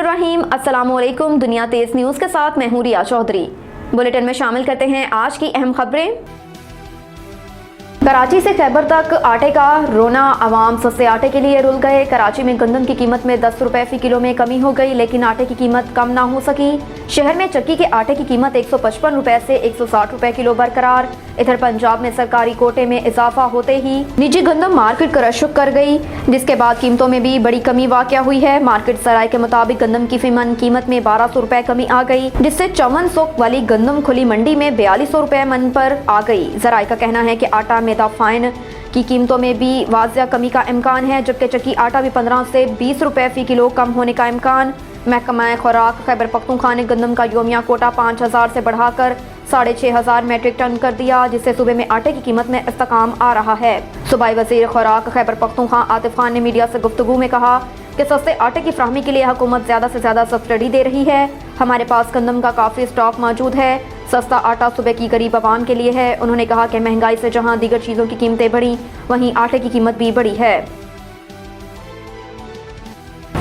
बिस्मिल्लाहिर्रहमानिर्रहीम। अस्सलामुअलैकुम। दुनिया तेज न्यूज़ के साथ मैं हूं रिया चौधरी। बुलेटिन में शामिल करते हैं आज की अहम खबरें। कराची से खैबर तक आटे का रोना, आवाम सस्ते आटे के लिए रुल गए। कराची में गंदम की कीमत में 10 रुपए फी किलो में कमी हो गई, लेकिन आटे की कीमत कम ना हो सकी। शहर में चक्की के आटे की कीमत 155 रुपए से 160 रुपए किलो बरकरार। इधर पंजाब में सरकारी कोटे में इजाफा होते ही निजी गंदम मार्केट करशुक कर गई, जिसके बाद कीमतों में भी बड़ी कमी वाक़या हुई है। मार्केट सराय के मुताबिक गंदम की फीमन कीमत में 1200 रुपए कमी आ गई, जिससे 5400 वाली गंदम खुली मंडी में 4200 रुपए मन पर आ गई। जराये का कहना है कि आटा, मैदा, फाइन की कीमतों में भी वाज़िया कमी का इम्कान है, जबकि चक्की आटा भी 15 से 20 रुपए फी किलो कम होने का इम्कान। महकमा खुराक खैबर पख्तूनख्वा ने गंदम का योमिया कोटा 5000 से बढ़ाकर 6500 मेट्रिक टन कर दिया, जिससे सूबे में आटे की कीमत में इस्तेकाम आ रहा है। सूबाई वज़ीर खुराक खैबर पख्तूनख्वा आतिफ खान ने मीडिया से गुफ्तगू में कहा कि सस्ते आटे की फ्राहमी के लिए हुकूमत ज़्यादा से ज़्यादा सब्सिडी दे रही है। हमारे पास गंदम का काफ़ी स्टॉक मौजूद है। सस्ता आटा सुबह की गरीब आवाम के लिए है। उन्होंने कहा कि महंगाई से जहां दीगर चीज़ों की कीमतें बढ़ी, वहीं आटे की कीमत भी बढ़ी है।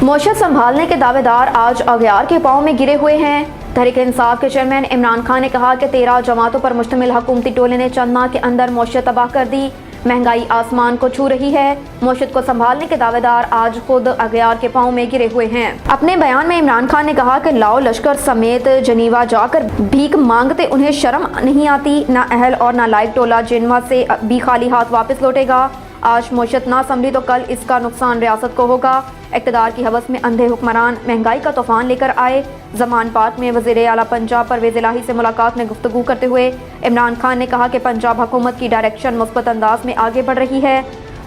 मौशत संभालने के दावेदार आज अगयार के पांव में गिरे हुए हैं। तहरीक इंसाफ के चेयरमैन इमरान खान ने कहा कि 13 जमातों पर मुश्तमिल हुकूमती टोले ने चंद माह के अंदर मौशत तबाह कर दी। महंगाई आसमान को छू रही है। मौशत को संभालने के दावेदार आज खुद अगयार के पांव में गिरे हुए हैं। अपने बयान में इमरान खान ने कहा कि लाओ लश्कर समेत जनीवा जाकर भीख मांगते उन्हें शर्म नहीं आती। ना अहल और ना लायक टोला जिनवा से भी खाली हाथ वापस लौटेगा। आज मौशत ना संभली तो कल इसका नुकसान रियासत को होगा। इक़्तिदार की हवस में अंधे हुक्मरान महंगाई का तूफान लेकर आए। जमान पार्क में वज़ीर आला पंजाब परवेज़ इलाही से मुलाकात में गुफ्तगू करते हुए इमरान खान ने कहा कि पंजाब हुकूमत की डायरेक्शन मुस्बत अंदाज में आगे बढ़ रही है।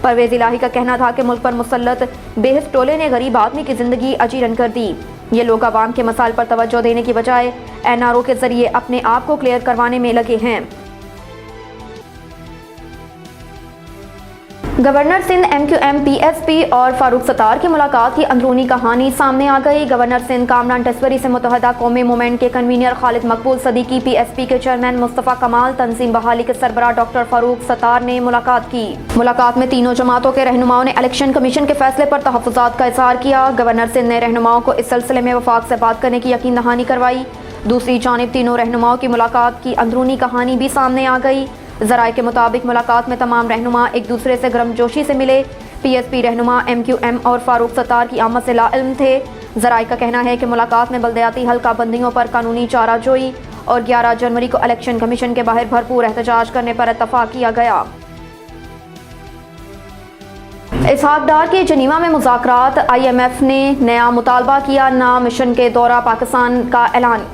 परवेज़ इलाही का कहना था कि मुल्क पर मुसल्लत बेहिस टोले ने गरीब आदमी की ज़िंदगी अजीरन कर दी। ये लोग आवाम के मसाइल पर तवज्जो देने की बजाय NRO के ज़रिए अपने आप को क्लियर करवाने में लगे हैं। गवर्नर सिंध MQM PSP और फारूक सत्तार की मुलाकात की अंदरूनी कहानी सामने आ गई। गवर्नर सिंध कामरान टेस्वरी से मुत्तहदा कौमी मूवमेंट के कन्वीनर खालिद मकबूल सदीकी, PSP के चेयरमैन मुस्तफ़ा कमाल, तंजीम बहाली के सरबराह डॉक्टर फारूक सत्तार ने मुलाकात की। मुलाकात में तीनों जमातों के रहनुमाओं ने इलेक्शन कमीशन के फैसले पर तहफ़्फ़ुज़ात का इज़हार किया। गवर्नर सिंध ने रहनुमाओं को इस सिलसिले में वफाक से बात करने की यकीन दहानी करवाई। दूसरी जानिब तीनों रहनुमाओं की मुलाकात की अंदरूनी कहानी भी सामने आ गई। ज़राए के मुताबिक मुलाकात में तमाम रहनुमा एक दूसरे से गर्मजोशी से मिले। PSP रहनुमा MQM और फारूक सत्तार की आमद से लाइल्म थे। ज़राए का कहना है कि मुलाकात में बल्दियाती हल्का बंदियों पर कानूनी चाराजोई और 11 जनवरी को इलेक्शन कमीशन के बाहर भरपूर एहतजाज करने पर इत्तफाक किया गया। इसहाक डार के जनीवा में मुज़ाकरात, IMF ने नया मुतालबा किया, ना मिशन के दौरा पाकिस्तान का ऐलान।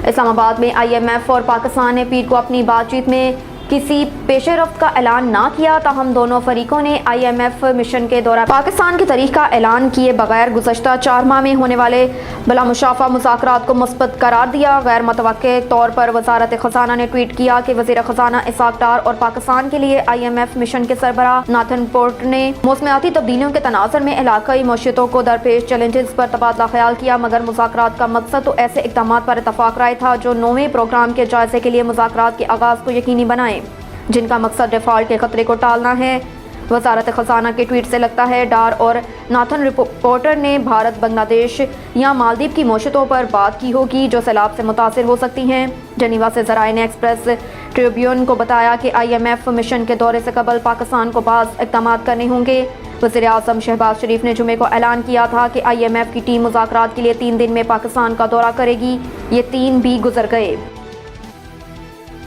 इस्लामाबाद में IMF और पाकिस्तान ने पीर को अपनी बातचीत में किसी पेशरफ्त का ऐलान ना किया, ताहम दोनों फरीकों ने IMF मिशन के दौरान पाकिस्तान की तारीख का ऐलान किए बगैर गुज़श्ता 4 माह में होने वाले बला मुशाफा मुज़ाकरात को मुस्बत करार दिया। गैर मुतवक्के तौर पर वज़ारत ख़ज़ाना ने ट्वीट किया कि वज़ीर ख़ज़ाना इसहाक डार और पाकिस्तान के लिए IMF मिशन के सरबराह नाथन पोर्ट ने मौसमियाती तब्दीलियों के तनाज़ुर में इलाकाई मौशियतों को दरपेश चैलेंजेस पर तबादला ख्याल किया, मगर मुज़ाकरात का मकसद तो ऐसे इक़दामात पर इत्तफ़ाक़ राय था जो 9वें प्रोग्राम के जायज़े के लिए मुज़ाकरात के आगाज़ को यकीनी बनाए, जिनका मकसद डिफ़ॉल्ट के खतरे को टालना है। वज़ारत ख़ज़ाना के ट्वीट से लगता है डार और नाथन रिपोर्टर ने भारत, बांग्लादेश या मालदीव की मौशितों पर बात की होगी जो सैलाब से मुतासिर हो सकती हैं। जनीवा से ज़राए ने एक्सप्रेस ट्रिब्यून को बताया कि IMF मिशन के दौरे से कबल पाकिस्तान को बाज़ इक़दामात करने होंगे। वज़ीर आज़म शहबाज शरीफ ने जुमे को ऐलान किया था कि IMF की टीम मुज़ाकरात के लिए 3 दिन में पाकिस्तान का दौरा करेगी। ये 3 भी गुजर गए।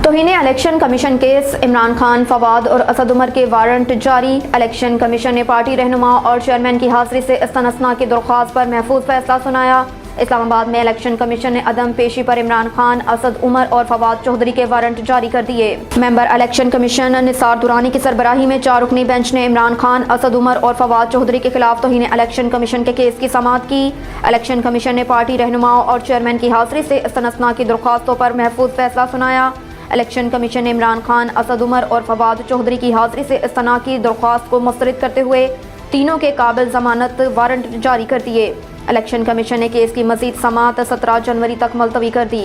तौहीन election commission case, Imran Khan, Fawad और असद उमर के वारंट जारी। इलेक्शन कमीशन ने पार्टी रहनुमा और चेयरमैन की हाज़िरी से इस्तनसना की दरख्वास्त पर महफूज फैसला सुनाया। इस्लामाबाद में इलेक्शन कमीशन ने अदम पेशी पर इमरान खान, असद उमर और फवाद चौधरी के वारंट जारी कर दिए। Member election commission Nisar Durrani की सरबराही में 4 रुकनी बेंच ने इमरान खान, असद उमर और फवाद चौधरी के खिलाफ तौहीन इलेक्शन कमीशन के केस की समाअत की। इलेक्शन कमीशन ने पार्टी रहनुमाओं और चेयरमैन की हाज़िरी से इस्तनसना की दरख्वास्तों पर महफूज फैसला सुनाया। इलेक्शन कमीशन ने इमरान खान, असद उमर और फवाद चौधरी की हाज़िरी से इस्तना की दरख्वास्त को मुस्तरद करते हुए तीनों के काबिल ज़मानत वारंट जारी कर दिए। इलेक्शन कमीशन ने केस की मज़ीद समाअत 17 जनवरी तक मुलतवी कर दी।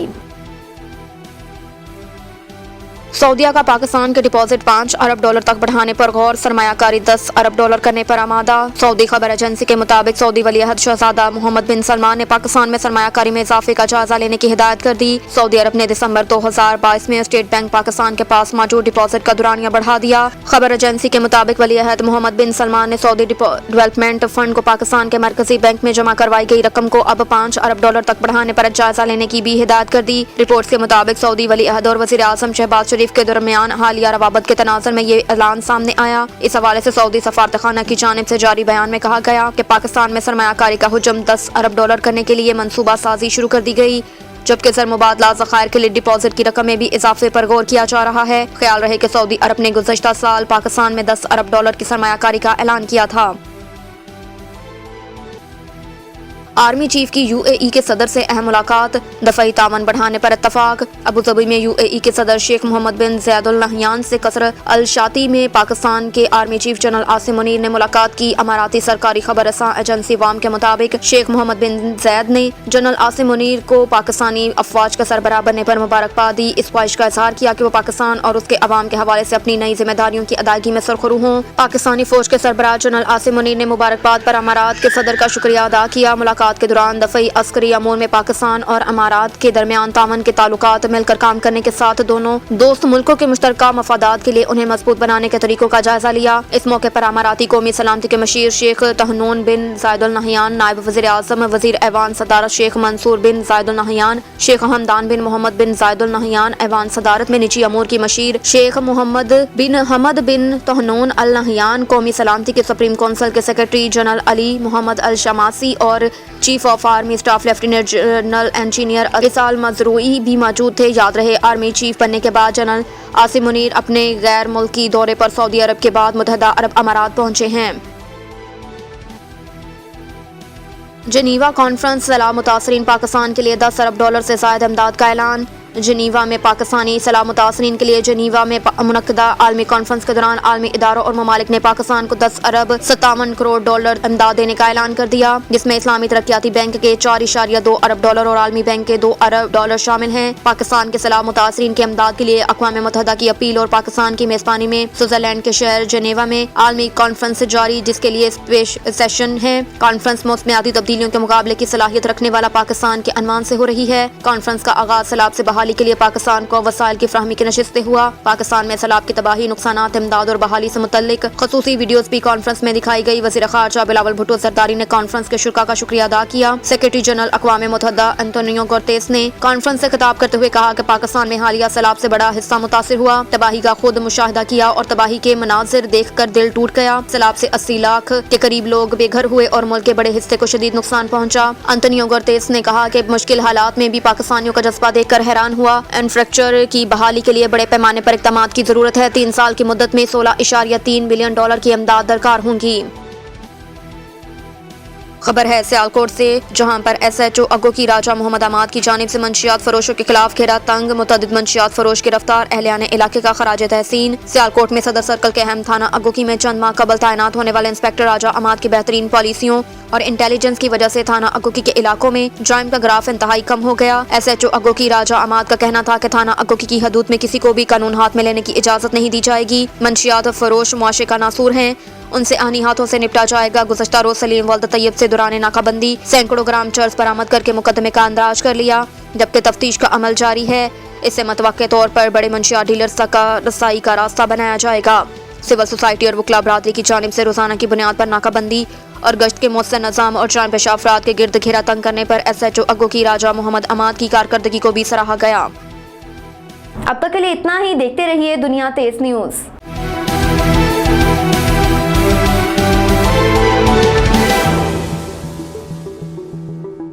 सऊदीया का पाकिस्तान के डिपॉजिट $5 अरब तक बढ़ाने पर गौर, सरमायाकारी $10 अरब करने पर आमादा। सऊदी खबर एजेंसी के मुताबिक सऊदी वलीअहद शहजादा मोहम्मद बिन सलमान ने पाकिस्तान में सरमायाकारी में इजाफे का जायजा लेने की हिदायत कर दी। सऊदी अरब ने दिसंबर 2022 में स्टेट बैंक पाकिस्तान के पास मौजूद डिपॉजिट का दुरानिया बढ़ा दिया। खबर एजेंसी के मुताबिक वलीअहद मोहम्मद बिन सलमान ने सऊदी डेवलपमेंट फंड को पाकिस्तान के मरकजी बैंक में जमा करवाई गई रकम को अब $5 अरब तक बढ़ाने पर जायजा लेने की भी हिदायत कर दी। रिपोर्ट्स के मुताबिक सऊदी वलीअहद और वज़ीर आज़म शहबाज शरीफ के दरमियान हालिया रवाबत के तनाज़ुर में ये ऐलान सामने आया। इस हवाले से सऊदी सफारतखाना की जानिब से जारी बयान में कहा गया कि पाकिस्तान में सरमायाकारी का हुजम $10 अरब करने के लिए मंसूबा साजी शुरू कर दी गई, जबकि ज़रमुबादला ज़खायर के लिए डिपॉजिट की रकम में भी इजाफे पर गौर किया जा रहा है। ख्याल रहे कि सऊदी अरब ने गुज़श्ता साल पाकिस्तान में $10 अरब की सरमायाकारी का ऐलान किया था। आर्मी चीफ की यूएई के सदर से अहम मुलाकात, दफाई तावन बढ़ाने पर इत्तफाक। अबू धाबी में यूएई के सदर Sheikh Mohammed bin Zayed Al Nahyan से कसर अल शाती में पाकिस्तान के army chief general Asim Munir ने मुलाकात की। अमाराती सरकारी खबर रसां एजेंसी वाम के मुताबिक शेख मोहम्मद बिन ज़ायद ने जनरल आसिम मुनीर को पाकिस्तानी अफवाज का सरबराह बनने पर मुबारकबाद दी। इस ख्वाहिश का इजहार किया कि वो पाकिस्तान और उसके अवाम के हवाले से अपनी नई जिम्मेदारियों की अदायगी में सरखरू हों। पाकिस्तानी फौज के सरबराह जनरल आसिम मुनीर ने मुबारकबाद पर अमारात के सदर का शुक्रिया अदा किया। मुलाकात के दौरान दफई अस्करी अमूर में पाकिस्तान और अमारात के दरमियान तावन के ताल्लुकात मिलकर काम करने के साथ दोनों दोस्त मुल्कों के मुश्तरका मफादात के लिए उन्हें मजबूत बनाने के तरीकों का जायजा लिया। इस मौके पर अमाराती कौमी सलामती के मशीर Sheikh Tahnoun bin Zayed Al Nahyan, नायब वज़ीर आज़म वज़ीर ऐवान सदारत Sheikh Mansour bin Zayed Al Nahyan, Sheikh Hamdan bin Mohammed bin Zayed Al Nahyan ऐवान सदारत में निजी अमूर की मशीर Sheikh Mohammed bin Tahnoun Al Nahyan, कौमी सलामती के सुप्रीम कौंसिल के secretary general Ali Mohammed Al Shamsi और chief of army staff lieutenant general engineer इसाल मजरूई भी मौजूद थे। याद रहे, आर्मी चीफ बनने के बाद जनरल आसिम मुनीर अपने गैर मुल्की दौरे पर सऊदी अरब के बाद मुत्तहदा अरब अमारात पहुंचे हैं। जनीवा कॉन्फ्रेंस, सलाह मुतासरीन पाकिस्तान के लिए $10 अरब से ज़ायद इमदाद का ऐलान। जनीवा में पाकिस्तानी सलाह मुतासरीन के लिए जनीवा में मुनक्कदा आलमी कॉन्फ्रेंस के दौरान आलमी इदारों और ममालिक ने पाकिस्तान को $10 अरब 57 करोड़ इमदाद देने का ऐलान कर दिया, जिसमें इस्लामी तरक्याती बैंक के $4.2 अरब और आलमी बैंक के $2 अरब शामिल हैं। पाकिस्तान के सलाह मुतासरीन के इमदाद के लिए अक़वाम मुत्तहदा की अपील और पाकिस्तान की मेज़बानी में स्विट्ज़रलैंड के शहर जनेवा में आलमी कॉन्फ्रेंस जारी, जिसके लिए सेशन है। कॉन्फ्रेंस मौसमियाती तब्दीलियों के मुकाबले की सलाहियत रखने वाला पाकिस्तान के अनवान से हो रही है। कॉन्फ्रेंस का आगाज सैलाब से बहाली के लिए पाकिस्तान को वसाइल की फ्राहमी की नशिस्त से हुआ। पाकिस्तान में सैलाब की तबाही, नुकसानात, इमदाद और बहाली से मुतल्लिक खसूसी वीडियोस भी कॉन्फ्रेंस में दिखाई गई। वज़ीर ख़ारजा बिलावल भुट्टो ज़रदारी ने कॉन्फ्रेंस के शुरा का शुक्रिया अदा किया। सेक्रेटरी जनरल अक़वाम मुत्तहदा एंटोनियो गुतेरेस ने कॉन्फ्रेंस से खिताब करते हुए कहा कि पाकिस्तान में हालिया सैलाब से बड़ा हिस्सा मुतासिर हुआ। तबाही का खुद मुशाहिदा किया और तबाही के मनाजिर देख कर दिल टूट गया। सैलाब से 80 लाख के करीब लोग बेघर हुए और मुल्क के बड़े हिस्से को शदीद नुकसान पहुंचा। एंटोनियो गुतेरेस ने कहा कि मुश्किल हालात में भी पाकिस्तानियों का जज्बा देखकर हैरान हुआ। इंफ्रास्ट्रक्चर की बहाली के लिए बड़े पैमाने पर इक़दामात की जरूरत है। 3 साल की मुद्दत में $16.3 बिलियन की इमदाद दरकार होंगी। खबर है सियालकोट से, जहां पर SHO अगो की राजा मोहम्मद अमाद की जानिब से मंशियात फरोशों के खिलाफ घेरा तंग, मुतअद्दिद मंशियात फरोश गिरफ्तार, अहलियान इलाके का खराज तहसीन। सियालकोट में सदर सर्कल के अहम थाना अगोकी में चंद माह कबल तैनात होने वाले इंस्पेक्टर राजा अमाद की बेहतरीन पॉलिसियों और इंटेलिजेंस की वजह से थाना अगोकी के इलाकों में जराइम का ग्राफ इंतहाई कम हो गया। SHO अगोकी राजा अमाद का कहना था कि थाना अगोकी की हदूद में किसी को भी कानून हाथ में लेने की इजाजत नहीं दी जाएगी। मंशियात फरोश मुआशरे का नासूर हैं, उनसे आनी हाथों से निपटा जाएगा। गुज़श्ता रोज सलीम वल्द तैयब से दौरान नाकाबंदी सैकड़ों ग्राम चर्स बरामद करके मुकदमे का अंदाज कर लिया, जबकि तफ्तीश का अमल जारी है। इससे मतवक्के तौर पर बड़े मंशियात डीलर्स तक का रसाई का रास्ता बनाया जाएगा। सिविल सोसाइटी और वकला बरादरी की जानिब से रोजाना की बुनियाद पर नाकाबंदी और गश्त के मौसर निज़ाम और जराइम पेशा अफराद के गिर्द घेरा तंग करने पर SHO अगो की राजा मोहम्मद अमाद की कारकर्दगी को भी सराहा गया। अब तक के लिए इतना ही। देखते रहिए दुनिया तेज न्यूज़।